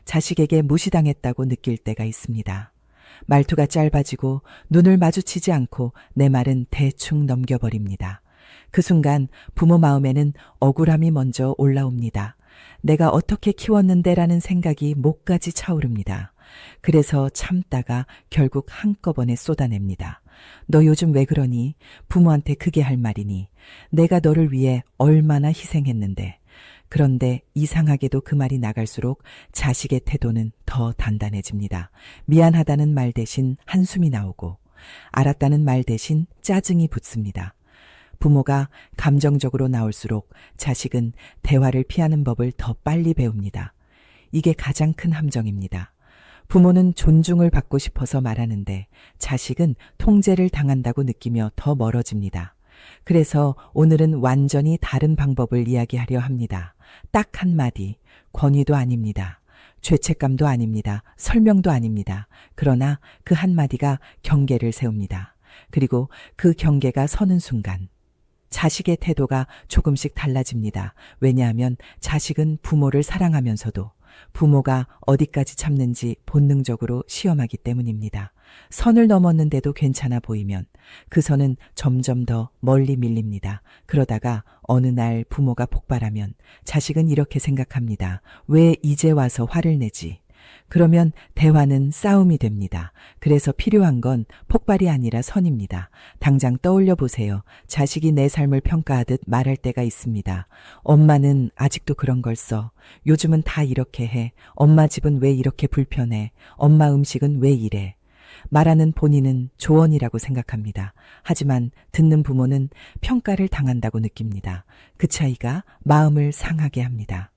자식에게 무시당했다고 느낄 때가 있습니다. 말투가 짧아지고 눈을 마주치지 않고 내 말은 대충 넘겨버립니다. 그 순간 부모 마음에는 억울함이 먼저 올라옵니다. 내가 어떻게 키웠는데라는 생각이 목까지 차오릅니다. 그래서 참다가 결국 한꺼번에 쏟아냅니다. 너 요즘 왜 그러니? 부모한테 그게 할 말이니? 내가 너를 위해 얼마나 희생했는데. 그런데 이상하게도 그 말이 나갈수록 자식의 태도는 더 단단해집니다. 미안하다는 말 대신 한숨이 나오고 알았다는 말 대신 짜증이 붙습니다. 부모가 감정적으로 나올수록 자식은 대화를 피하는 법을 더 빨리 배웁니다. 이게 가장 큰 함정입니다. 부모는 존중을 받고 싶어서 말하는데 자식은 통제를 당한다고 느끼며 더 멀어집니다. 그래서 오늘은 완전히 다른 방법을 이야기하려 합니다. 딱 한마디, 권위도 아닙니다. 죄책감도 아닙니다. 설명도 아닙니다. 그러나 그 한마디가 경계를 세웁니다. 그리고 그 경계가 서는 순간 자식의 태도가 조금씩 달라집니다. 왜냐하면 자식은 부모를 사랑하면서도 부모가 어디까지 참는지 본능적으로 시험하기 때문입니다. 선을 넘었는데도 괜찮아 보이면 그 선은 점점 더 멀리 밀립니다. 그러다가 어느 날 부모가 폭발하면 자식은 이렇게 생각합니다. 왜 이제 와서 화를 내지? 그러면 대화는 싸움이 됩니다. 그래서 필요한 건 폭발이 아니라 선입니다. 당장 떠올려 보세요. 자식이 내 삶을 평가하듯 말할 때가 있습니다. 엄마는 아직도 그런 걸 써. 요즘은 다 이렇게 해. 엄마 집은 왜 이렇게 불편해. 엄마 음식은 왜 이래. 말하는 본인은 조언이라고 생각합니다. 하지만 듣는 부모는 평가를 당한다고 느낍니다. 그 차이가 마음을 상하게 합니다.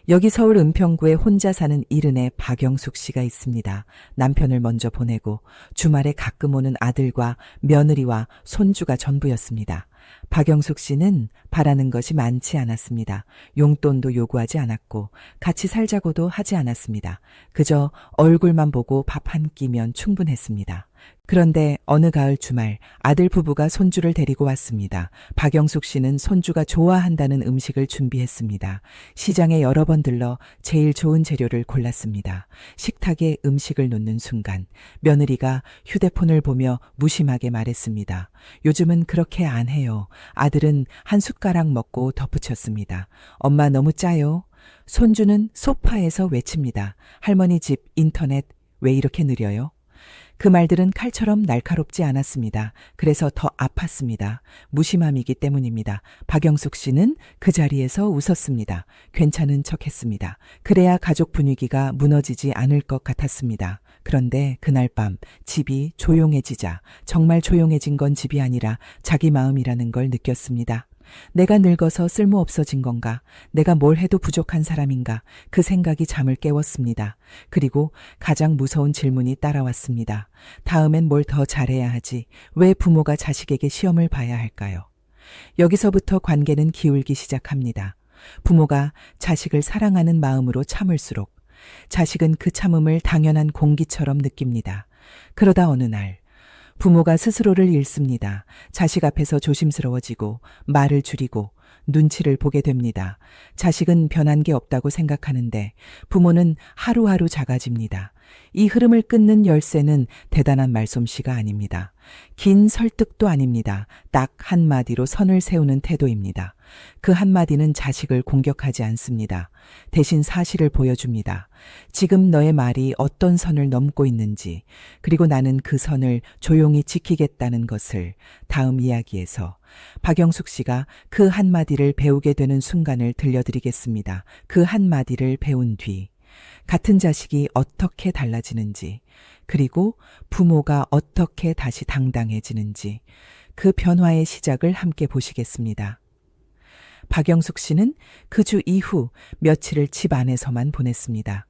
여기 서울 은평구에 혼자 사는 이른의 박영숙 씨가 있습니다. 남편을 먼저 보내고 주말에 가끔 오는 아들과 며느리와 손주가 전부였습니다. 박영숙 씨는 바라는 것이 많지 않았습니다. 용돈도 요구하지 않았고 같이 살자고도 하지 않았습니다. 그저 얼굴만 보고 밥 한 끼면 충분했습니다. 그런데 어느 가을 주말 아들 부부가 손주를 데리고 왔습니다. 박영숙 씨는 손주가 좋아한다는 음식을 준비했습니다. 시장에 여러 번 들러 제일 좋은 재료를 골랐습니다. 식탁에 음식을 놓는 순간 며느리가 휴대폰을 보며 무심하게 말했습니다. 요즘은 그렇게 안 해요. 아들은 한 숟가락 먹고 덧붙였습니다. 엄마 너무 짜요. 손주는 소파에서 외칩니다. 할머니 집 인터넷 왜 이렇게 느려요? 그 말들은 칼처럼 날카롭지 않았습니다. 그래서 더 아팠습니다. 무심함이기 때문입니다. 박영숙 씨는 그 자리에서 웃었습니다. 괜찮은 척했습니다. 그래야 가족 분위기가 무너지지 않을 것 같았습니다. 그런데 그날 밤 집이 조용해지자 정말 조용해진 건 집이 아니라 자기 마음이라는 걸 느꼈습니다. 내가 늙어서 쓸모없어진 건가? 내가 뭘 해도 부족한 사람인가? 그 생각이 잠을 깨웠습니다. 그리고 가장 무서운 질문이 따라왔습니다. 다음엔 뭘 더 잘해야 하지? 왜 부모가 자식에게 시험을 봐야 할까요? 여기서부터 관계는 기울기 시작합니다. 부모가 자식을 사랑하는 마음으로 참을수록 자식은 그 참음을 당연한 공기처럼 느낍니다. 그러다 어느 날 부모가 스스로를 잃습니다. 자식 앞에서 조심스러워지고 말을 줄이고 눈치를 보게 됩니다. 자식은 변한 게 없다고 생각하는데 부모는 하루하루 작아집니다. 이 흐름을 끊는 열쇠는 대단한 말솜씨가 아닙니다. 긴 설득도 아닙니다. 딱 한마디로 선을 세우는 태도입니다. 그 한마디는 자식을 공격하지 않습니다. 대신 사실을 보여줍니다. 지금 너의 말이 어떤 선을 넘고 있는지, 그리고 나는 그 선을 조용히 지키겠다는 것을 다음 이야기에서 박영숙 씨가 그 한마디를 배우게 되는 순간을 들려드리겠습니다. 그 한마디를 배운 뒤 같은 자식이 어떻게 달라지는지, 그리고 부모가 어떻게 다시 당당해지는지 그 변화의 시작을 함께 보시겠습니다. 박영숙 씨는 그 주 이후 며칠을 집 안에서만 보냈습니다.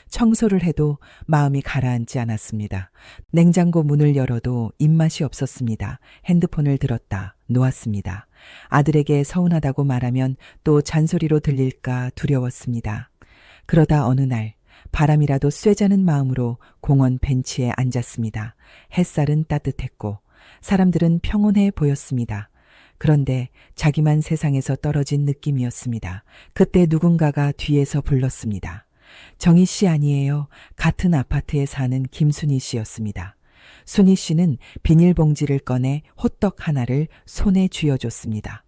청소를 해도 마음이 가라앉지 않았습니다. 냉장고 문을 열어도 입맛이 없었습니다. 핸드폰을 들었다 놓았습니다. 아들에게 서운하다고 말하면 또 잔소리로 들릴까 두려웠습니다. 그러다 어느 날 바람이라도 쐬자는 마음으로 공원 벤치에 앉았습니다. 햇살은 따뜻했고 사람들은 평온해 보였습니다. 그런데 자기만 세상에서 떨어진 느낌이었습니다. 그때 누군가가 뒤에서 불렀습니다. 정희 씨 아니에요. 같은 아파트에 사는 김순희 씨였습니다. 순희 씨는 비닐봉지를 꺼내 호떡 하나를 손에 쥐어줬습니다.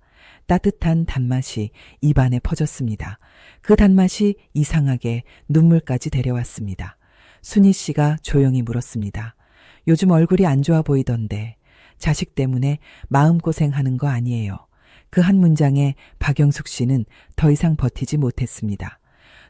따뜻한 단맛이 입안에 퍼졌습니다. 그 단맛이 이상하게 눈물까지 데려왔습니다. 순희 씨가 조용히 물었습니다. 요즘 얼굴이 안 좋아 보이던데 자식 때문에 마음고생하는 거 아니에요. 그 한 문장에 박영숙 씨는 더 이상 버티지 못했습니다.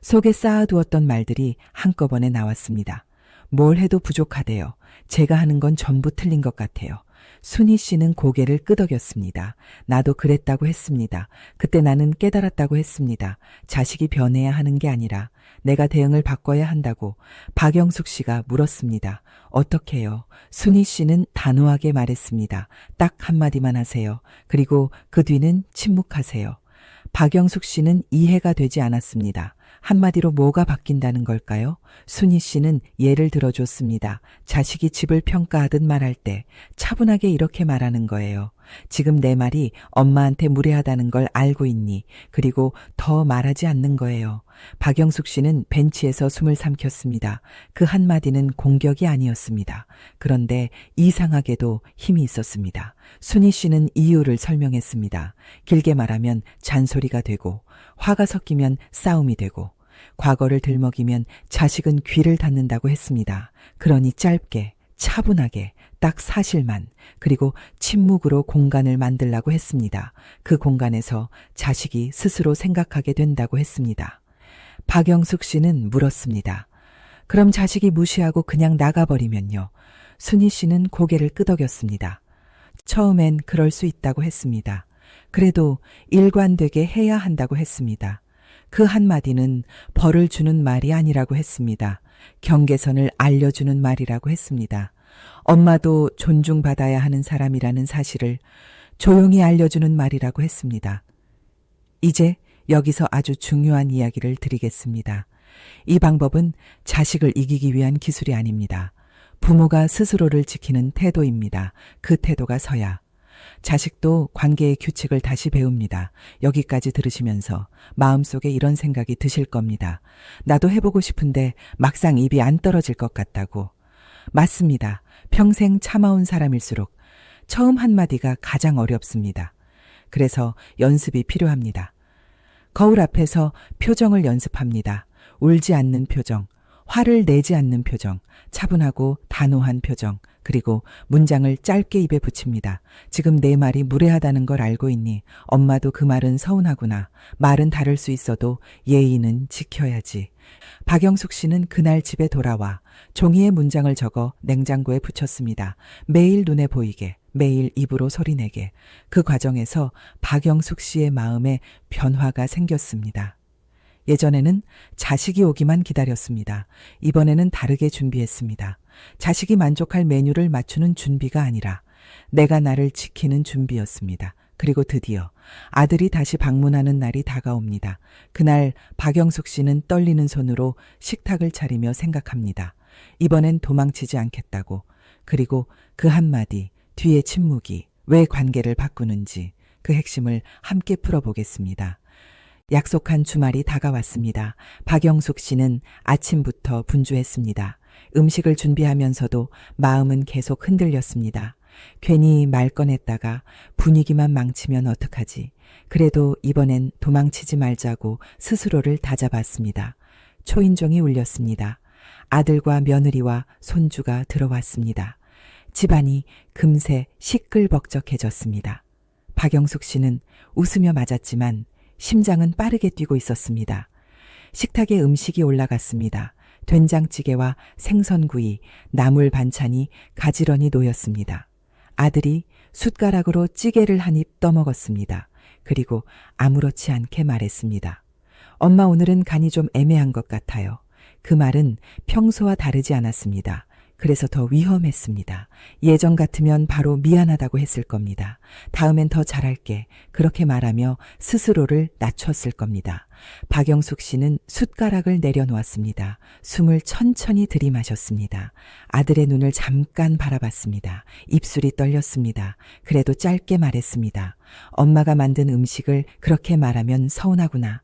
속에 쌓아두었던 말들이 한꺼번에 나왔습니다. 뭘 해도 부족하대요. 제가 하는 건 전부 틀린 것 같아요. 순희 씨는 고개를 끄덕였습니다. 나도 그랬다고 했습니다. 그때 나는 깨달았다고 했습니다. 자식이 변해야 하는 게 아니라 내가 대응을 바꿔야 한다고 박영숙 씨가 물었습니다. 어떻게요? 순희 씨는 단호하게 말했습니다. 딱 한마디만 하세요. 그리고 그 뒤는 침묵하세요. 박영숙 씨는 이해가 되지 않았습니다. 한마디로 뭐가 바뀐다는 걸까요? 순희 씨는 예를 들어줬습니다. 자식이 집을 평가하듯 말할 때 차분하게 이렇게 말하는 거예요. 지금 내 말이 엄마한테 무례하다는 걸 알고 있니? 그리고 더 말하지 않는 거예요. 박영숙 씨는 벤치에서 숨을 삼켰습니다. 그 한마디는 공격이 아니었습니다. 그런데 이상하게도 힘이 있었습니다. 순희 씨는 이유를 설명했습니다. 길게 말하면 잔소리가 되고 화가 섞이면 싸움이 되고 과거를 들먹이면 자식은 귀를 닫는다고 했습니다. 그러니 짧게 차분하게 딱 사실만 그리고 침묵으로 공간을 만들라고 했습니다. 그 공간에서 자식이 스스로 생각하게 된다고 했습니다. 박영숙 씨는 물었습니다. 그럼 자식이 무시하고 그냥 나가버리면요? 순희 씨는 고개를 끄덕였습니다. 처음엔 그럴 수 있다고 했습니다. 그래도 일관되게 해야 한다고 했습니다. 그 한마디는 벌을 주는 말이 아니라고 했습니다. 경계선을 알려주는 말이라고 했습니다. 엄마도 존중받아야 하는 사람이라는 사실을 조용히 알려주는 말이라고 했습니다. 이제 여기서 아주 중요한 이야기를 드리겠습니다. 이 방법은 자식을 이기기 위한 기술이 아닙니다. 부모가 스스로를 지키는 태도입니다. 그 태도가 서야 자식도 관계의 규칙을 다시 배웁니다. 여기까지 들으시면서 마음속에 이런 생각이 드실 겁니다. 나도 해보고 싶은데 막상 입이 안 떨어질 것 같다고. 맞습니다. 평생 참아온 사람일수록 처음 한마디가 가장 어렵습니다. 그래서 연습이 필요합니다. 거울 앞에서 표정을 연습합니다. 울지 않는 표정, 화를 내지 않는 표정, 차분하고 단호한 표정, 그리고 문장을 짧게 입에 붙입니다. 지금 내 말이 무례하다는 걸 알고 있니? 엄마도 그 말은 서운하구나. 말은 다를 수 있어도 예의는 지켜야지. 박영숙 씨는 그날 집에 돌아와 종이에 문장을 적어 냉장고에 붙였습니다. 매일 눈에 보이게, 매일 입으로 소리내게. 그 과정에서 박영숙 씨의 마음에 변화가 생겼습니다. 예전에는 자식이 오기만 기다렸습니다. 이번에는 다르게 준비했습니다. 자식이 만족할 메뉴를 맞추는 준비가 아니라 내가 나를 지키는 준비였습니다. 그리고 드디어 아들이 다시 방문하는 날이 다가옵니다. 그날 박영숙 씨는 떨리는 손으로 식탁을 차리며 생각합니다. 이번엔 도망치지 않겠다고. 그리고 그 한마디, 뒤에 침묵이 왜 관계를 바꾸는지 그 핵심을 함께 풀어보겠습니다. 약속한 주말이 다가왔습니다. 박영숙 씨는 아침부터 분주했습니다. 음식을 준비하면서도 마음은 계속 흔들렸습니다. 괜히 말 꺼냈다가 분위기만 망치면 어떡하지. 그래도 이번엔 도망치지 말자고 스스로를 다잡았습니다. 초인종이 울렸습니다. 아들과 며느리와 손주가 들어왔습니다. 집안이 금세 시끌벅적해졌습니다. 박영숙 씨는 웃으며 맞았지만 심장은 빠르게 뛰고 있었습니다. 식탁에 음식이 올라갔습니다. 된장찌개와 생선구이, 나물 반찬이 가지런히 놓였습니다. 아들이 숟가락으로 찌개를 한 입 떠먹었습니다. 그리고 아무렇지 않게 말했습니다. 엄마 오늘은 간이 좀 애매한 것 같아요. 그 말은 평소와 다르지 않았습니다. 그래서 더 위험했습니다. 예전 같으면 바로 미안하다고 했을 겁니다. 다음엔 더 잘할게. 그렇게 말하며 스스로를 낮췄을 겁니다. 박영숙 씨는 숟가락을 내려놓았습니다. 숨을 천천히 들이마셨습니다. 아들의 눈을 잠깐 바라봤습니다. 입술이 떨렸습니다. 그래도 짧게 말했습니다. 엄마가 만든 음식을 그렇게 말하면 서운하구나.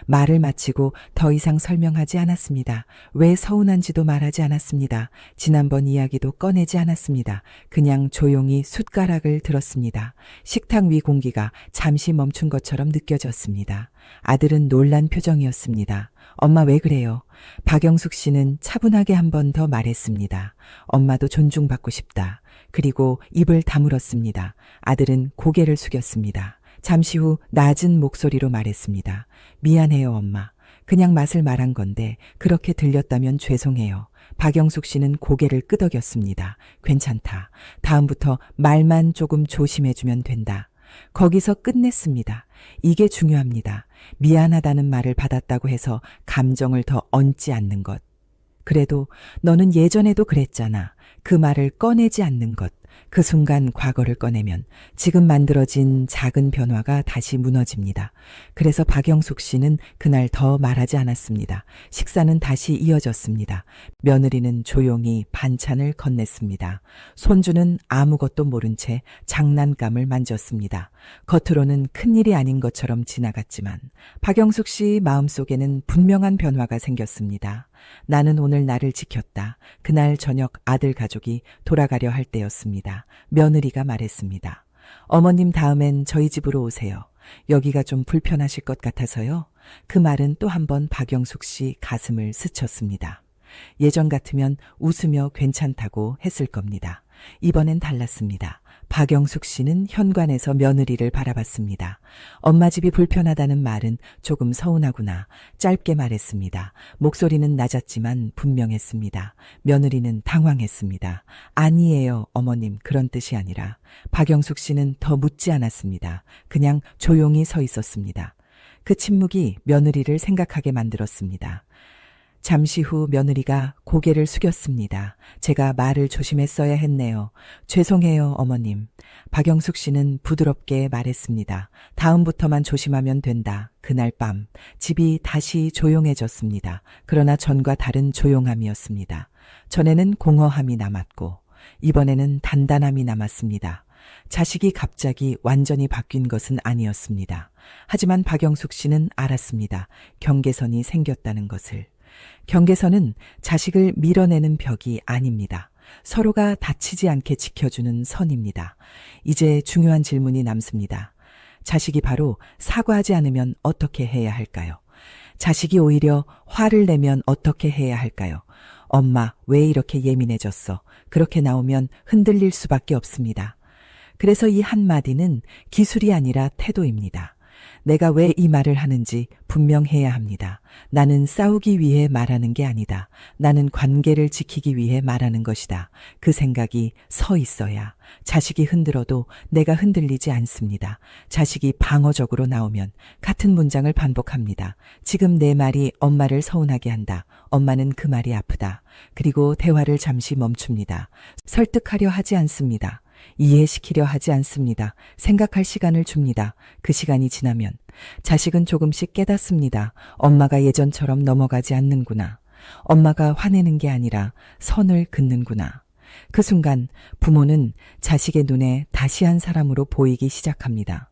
말을 마치고 더 이상 설명하지 않았습니다. 왜 서운한지도 말하지 않았습니다. 지난번 이야기도 꺼내지 않았습니다. 그냥 조용히 숟가락을 들었습니다. 식탁 위 공기가 잠시 멈춘 것처럼 느껴졌습니다. 아들은 놀란 표정이었습니다. 엄마 왜 그래요? 박영숙 씨는 차분하게 한 번 더 말했습니다. 엄마도 존중받고 싶다. 그리고 입을 다물었습니다. 아들은 고개를 숙였습니다. 잠시 후 낮은 목소리로 말했습니다. 미안해요, 엄마. 그냥 맛을 말한 건데 그렇게 들렸다면 죄송해요. 박영숙 씨는 고개를 끄덕였습니다. 괜찮다. 다음부터 말만 조금 조심해주면 된다. 거기서 끝냈습니다. 이게 중요합니다. 미안하다는 말을 받았다고 해서 감정을 더 얹지 않는 것. 그래도 너는 예전에도 그랬잖아. 그 말을 꺼내지 않는 것. 그 순간 과거를 꺼내면 지금 만들어진 작은 변화가 다시 무너집니다. 그래서 박영숙 씨는 그날 더 말하지 않았습니다. 식사는 다시 이어졌습니다. 며느리는 조용히 반찬을 건넸습니다. 손주는 아무것도 모른 채 장난감을 만졌습니다. 겉으로는 큰일이 아닌 것처럼 지나갔지만 박영숙 씨 마음속에는 분명한 변화가 생겼습니다. 나는 오늘 나를 지켰다. 그날 저녁 아들 가족이 돌아가려 할 때였습니다. 며느리가 말했습니다. 어머님 다음엔 저희 집으로 오세요. 여기가 좀 불편하실 것 같아서요. 그 말은 또 한 번 박영숙 씨 가슴을 스쳤습니다. 예전 같으면 웃으며 괜찮다고 했을 겁니다. 이번엔 달랐습니다. 박영숙 씨는 현관에서 며느리를 바라봤습니다. 엄마 집이 불편하다는 말은 조금 서운하구나. 짧게 말했습니다. 목소리는 낮았지만 분명했습니다. 며느리는 당황했습니다. 아니에요, 어머님. 그런 뜻이 아니라. 박영숙 씨는 더 묻지 않았습니다. 그냥 조용히 서 있었습니다. 그 침묵이 며느리를 생각하게 만들었습니다. 잠시 후 며느리가 고개를 숙였습니다. 제가 말을 조심했어야 했네요. 죄송해요, 어머님. 박영숙 씨는 부드럽게 말했습니다. 다음부터만 조심하면 된다. 그날 밤 집이 다시 조용해졌습니다. 그러나 전과 다른 조용함이었습니다. 전에는 공허함이 남았고 이번에는 단단함이 남았습니다. 자식이 갑자기 완전히 바뀐 것은 아니었습니다. 하지만 박영숙 씨는 알았습니다. 경계선이 생겼다는 것을. 경계선은 자식을 밀어내는 벽이 아닙니다. 서로가 다치지 않게 지켜주는 선입니다. 이제 중요한 질문이 남습니다. 자식이 바로 사과하지 않으면 어떻게 해야 할까요? 자식이 오히려 화를 내면 어떻게 해야 할까요? 엄마, 왜 이렇게 예민해졌어? 그렇게 나오면 흔들릴 수밖에 없습니다. 그래서 이 한마디는 기술이 아니라 태도입니다. 내가 왜 이 말을 하는지 분명해야 합니다. 나는 싸우기 위해 말하는 게 아니다. 나는 관계를 지키기 위해 말하는 것이다. 그 생각이 서 있어야 자식이 흔들어도 내가 흔들리지 않습니다. 자식이 방어적으로 나오면 같은 문장을 반복합니다. 지금 내 말이 엄마를 서운하게 한다. 엄마는 그 말이 아프다. 그리고 대화를 잠시 멈춥니다. 설득하려 하지 않습니다. 이해시키려 하지 않습니다. 생각할 시간을 줍니다. 그 시간이 지나면 자식은 조금씩 깨닫습니다. 엄마가 예전처럼 넘어가지 않는구나. 엄마가 화내는 게 아니라 선을 긋는구나. 그 순간 부모는 자식의 눈에 다시 한 사람으로 보이기 시작합니다.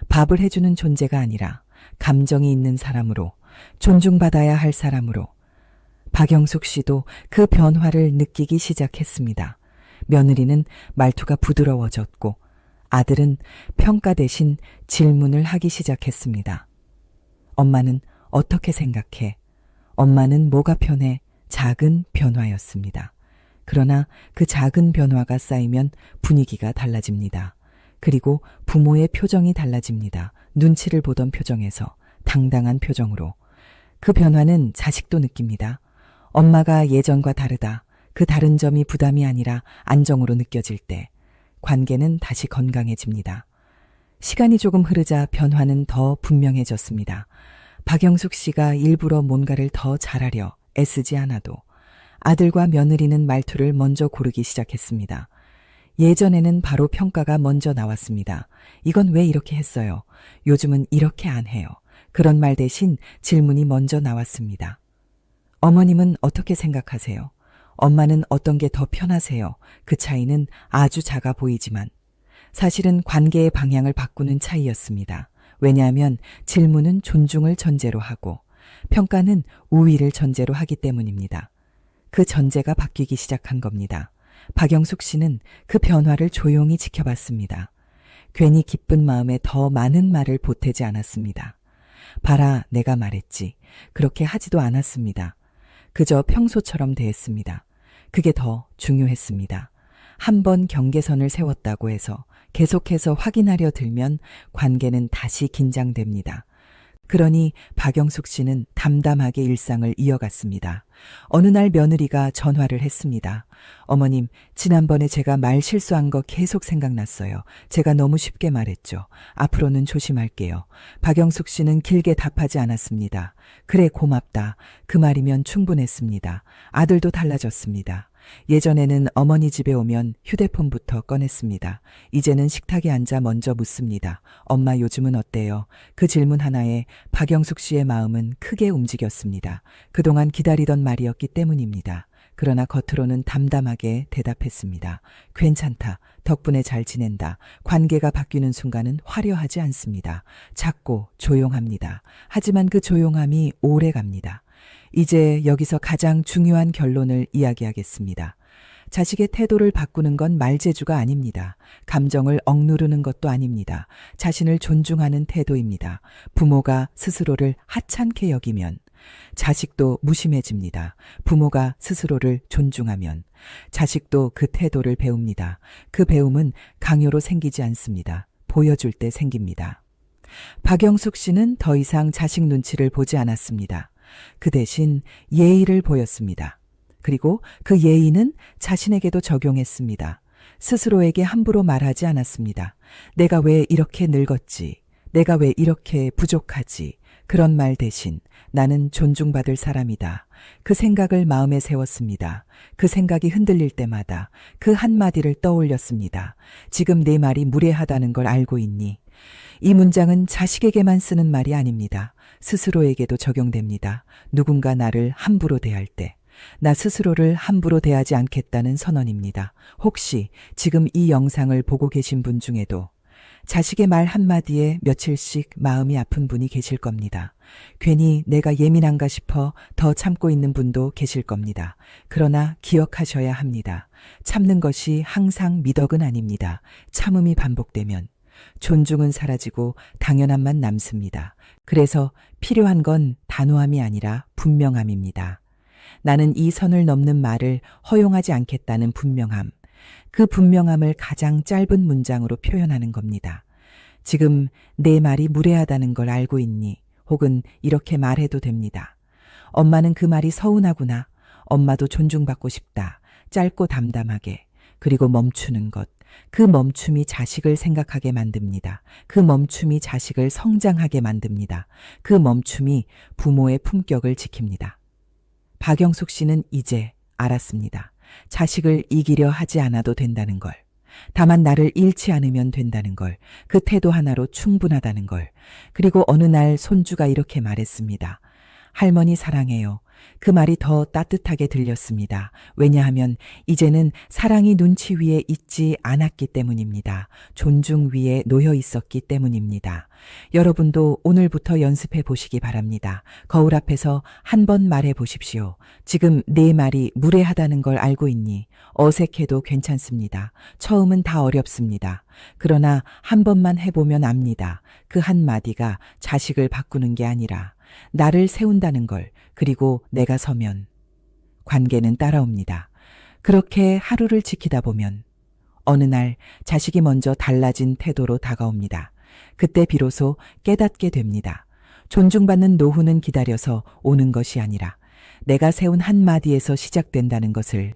밥을 해주는 존재가 아니라 감정이 있는 사람으로, 존중받아야 할 사람으로. 박영숙 씨도 그 변화를 느끼기 시작했습니다. 며느리는 말투가 부드러워졌고 아들은 평가 대신 질문을 하기 시작했습니다. 엄마는 어떻게 생각해? 엄마는 뭐가 편해? 작은 변화였습니다. 그러나 그 작은 변화가 쌓이면 분위기가 달라집니다. 그리고 부모의 표정이 달라집니다. 눈치를 보던 표정에서 당당한 표정으로. 그 변화는 자식도 느낍니다. 엄마가 예전과 다르다. 그 다른 점이 부담이 아니라 안정으로 느껴질 때 관계는 다시 건강해집니다. 시간이 조금 흐르자 변화는 더 분명해졌습니다. 박영숙 씨가 일부러 뭔가를 더 잘하려 애쓰지 않아도 아들과 며느리는 말투를 먼저 고르기 시작했습니다. 예전에는 바로 평가가 먼저 나왔습니다. 이건 왜 이렇게 했어요? 요즘은 이렇게 안 해요. 그런 말 대신 질문이 먼저 나왔습니다. 어머님은 어떻게 생각하세요? 엄마는 어떤 게 더 편하세요? 그 차이는 아주 작아 보이지만 사실은 관계의 방향을 바꾸는 차이였습니다. 왜냐하면 질문은 존중을 전제로 하고 평가는 우위를 전제로 하기 때문입니다. 그 전제가 바뀌기 시작한 겁니다. 박영숙 씨는 그 변화를 조용히 지켜봤습니다. 괜히 기쁜 마음에 더 많은 말을 보태지 않았습니다. 봐라, 내가 말했지. 그렇게 하지도 않았습니다. 그저 평소처럼 대했습니다. 그게 더 중요했습니다. 한 번 경계선을 세웠다고 해서 계속해서 확인하려 들면 관계는 다시 긴장됩니다. 그러니 박영숙 씨는 담담하게 일상을 이어갔습니다. 어느 날 며느리가 전화를 했습니다. 어머님, 지난번에 제가 말 실수한 거 계속 생각났어요. 제가 너무 쉽게 말했죠. 앞으로는 조심할게요. 박영숙 씨는 길게 답하지 않았습니다. 그래, 고맙다. 그 말이면 충분했습니다. 아들도 달라졌습니다. 예전에는 어머니 집에 오면 휴대폰부터 꺼냈습니다. 이제는 식탁에 앉아 먼저 묻습니다. 엄마, 요즘은 어때요? 그 질문 하나에 박영숙 씨의 마음은 크게 움직였습니다. 그동안 기다리던 말이었기 때문입니다. 그러나 겉으로는 담담하게 대답했습니다. 괜찮다. 덕분에 잘 지낸다. 관계가 바뀌는 순간은 화려하지 않습니다. 작고 조용합니다. 하지만 그 조용함이 오래 갑니다. 이제 여기서 가장 중요한 결론을 이야기하겠습니다. 자식의 태도를 바꾸는 건 말재주가 아닙니다. 감정을 억누르는 것도 아닙니다. 자신을 존중하는 태도입니다. 부모가 스스로를 하찮게 여기면 자식도 무심해집니다. 부모가 스스로를 존중하면 자식도 그 태도를 배웁니다. 그 배움은 강요로 생기지 않습니다. 보여줄 때 생깁니다. 박영숙 씨는 더 이상 자식 눈치를 보지 않았습니다. 그 대신 예의를 보였습니다. 그리고 그 예의는 자신에게도 적용했습니다. 스스로에게 함부로 말하지 않았습니다. 내가 왜 이렇게 늙었지? 내가 왜 이렇게 부족하지? 그런 말 대신 나는 존중받을 사람이다. 그 생각을 마음에 세웠습니다. 그 생각이 흔들릴 때마다 그 한마디를 떠올렸습니다. 지금 내 말이 무례하다는 걸 알고 있니? 이 문장은 자식에게만 쓰는 말이 아닙니다. 스스로에게도 적용됩니다. 누군가 나를 함부로 대할 때, 나 스스로를 함부로 대하지 않겠다는 선언입니다. 혹시 지금 이 영상을 보고 계신 분 중에도 자식의 말 한마디에 며칠씩 마음이 아픈 분이 계실 겁니다. 괜히 내가 예민한가 싶어 더 참고 있는 분도 계실 겁니다. 그러나 기억하셔야 합니다. 참는 것이 항상 미덕은 아닙니다. 참음이 반복되면 존중은 사라지고 당연함만 남습니다. 그래서 필요한 건 단호함이 아니라 분명함입니다. 나는 이 선을 넘는 말을 허용하지 않겠다는 분명함. 그 분명함을 가장 짧은 문장으로 표현하는 겁니다. 지금 내 말이 무례하다는 걸 알고 있니? 혹은 이렇게 말해도 됩니다. 엄마는 그 말이 서운하구나. 엄마도 존중받고 싶다. 짧고 담담하게. 그리고 멈추는 것. 그 멈춤이 자식을 생각하게 만듭니다. 그 멈춤이 자식을 성장하게 만듭니다. 그 멈춤이 부모의 품격을 지킵니다. 박영숙 씨는 이제 알았습니다. 자식을 이기려 하지 않아도 된다는 걸. 다만 나를 잃지 않으면 된다는 걸. 그 태도 하나로 충분하다는 걸. 그리고 어느 날 손주가 이렇게 말했습니다. 할머니 사랑해요. 그 말이 더 따뜻하게 들렸습니다. 왜냐하면 이제는 사랑이 눈치 위에 있지 않았기 때문입니다. 존중 위에 놓여 있었기 때문입니다. 여러분도 오늘부터 연습해 보시기 바랍니다. 거울 앞에서 한 번 말해 보십시오. 지금 내 말이 무례하다는 걸 알고 있니? 어색해도 괜찮습니다. 처음은 다 어렵습니다. 그러나 한 번만 해보면 압니다. 그 한마디가 자식을 바꾸는 게 아니라 나를 세운다는 걸. 그리고 내가 서면 관계는 따라옵니다. 그렇게 하루를 지키다 보면 어느 날 자식이 먼저 달라진 태도로 다가옵니다. 그때 비로소 깨닫게 됩니다. 존중받는 노후는 기다려서 오는 것이 아니라 내가 세운 한마디에서 시작된다는 것을